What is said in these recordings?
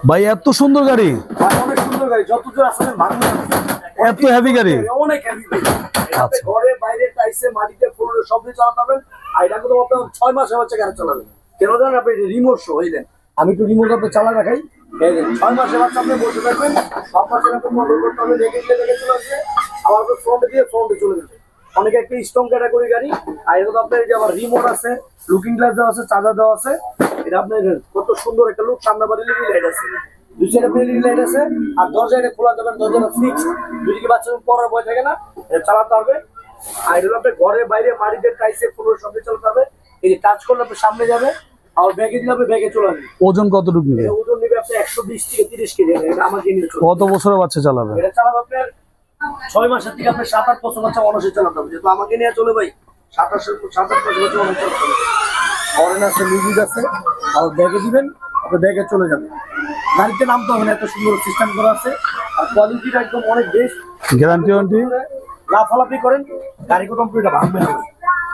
ভাই এত সুন্দর গাড়ি, অনেক সুন্দর গাড়ি, যত দূর আসলে মানুষ এত হেভি গাড়ি, অনেক হেভি গাড়ি। ঘরে বাইরে টাইসে মাটিতে ফ্লোরে সব দিয়ে চালাতে পারবেন। আর এটা কিন্তু আপনার 6 মাসের বাচ্চা গাড়ি চালাবেন। কেন জানেন? আপনি রিমোট শো হইলেন, আমি একটু রিমোট আপনি চালা দেখাই। 6 মাসের বাচ্চা আপনি বসে থাকবেন, সব মাসের আপনি কন্ট্রোল করতে হবে, রেখে চলে আসবে, আবার ফ্রন্টে দিয়ে ফ্রন্টে চলে যাবে। অনেকে একটা স্ট্রং ক্যাটাগরি গাড়ি। আর এটা তো আপনার এই যে আবার রিমোট আছে, লুকিং গ্লাস দেওয়া আছে, চার্জার দেওয়া আছে। এটা আপনার কত সুন্দর একটা লুক, সামনে বাড়ি লাইট আছে, দুই সাইডে এলইডি লাইট আছে। আর দরজা এটা খোলা যাবে, দরজাটা ফিক্স, যদি কি বাচ্চা পড়ার ভয় থাকে না, এটা চালাতে পারবে। আর এটা আপনার ঘরে বাইরে মাটিতে টাইসে ফ্লোর সব চালাতে হবে। এই যে টাচ করলে আপনি সামনে যাবে, আর ব্যাগে দিলে আপনি ব্যাগে চলে আসবে। ওজন কতটুকু নেবে? ওজন নেবে আপনি 120 থেকে 30 কেজি। এটা আমার জিনিস। কত বছরের বাচ্চা চালাবে? এটা চালাবে আপনার 6 মাসের থেকে আপনার 7-8 বছর বাচ্চা অনাসে চালাতে হবে। যেহেতু আমাকে নিয়ে চলে ভাই, 7-8 বছর বাচ্চা অনেক চালাতে হবে। হরেন আছে, মিউজিক আছে, আর ব্যাগে দিবেন, আপনি ব্যাগে চলে যাবে। গাড়িতে নামতে হবে না, এত সুন্দর সিস্টেম করা আছে। আর কোয়ালিটিটা একদম অনেক বেস্ট। Guarantee warranty? লাফালাফি করেন, গাড়ি কমপ্লিটটা ভাঙবে না।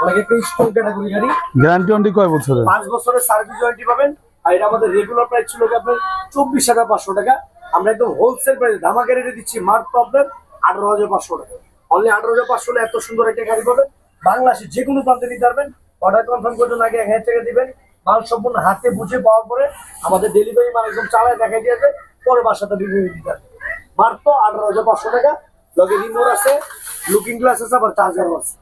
অনেক একটা স্ট্রং ক্যাটাগরি গাড়ি। গ্যারান্টি ওয়ারেন্টি কয় বছরের? 5 বছরের সার্ভিস ওয়ারেন্টি পাবেন। আর এটা আমাদের রেগুলার প্রাইস ছিল আপনার 24,500 টাকা। আমরা একদম হোলসেল প্রাইসে ধামাকা রেটে দিচ্ছি, মাত্র আপনার 18,500 টাকা। অনলি 18,500 এত সুন্দর একটা গাড়ি পাবেন। বাংলাদেশের যে কোনো প্রান্তে নিতে পারবেন। অর্ডার কনফার্ম করতে আগে 1000 টাকা দিবেন। মাল সম্পূর্ণ হাতে বুঝে পাওয়ার পরে আমাদের ডেলিভারি মাল একদম চালায় দেখাই দিয়ে যায়, পরে বাসাতে ডেলিভারি দিতে হবে। মাত্র 18,500 টাকা। লগে রিমোট আছে, লুকিং গ্লাস আছে, আবার চার্জারও আছে।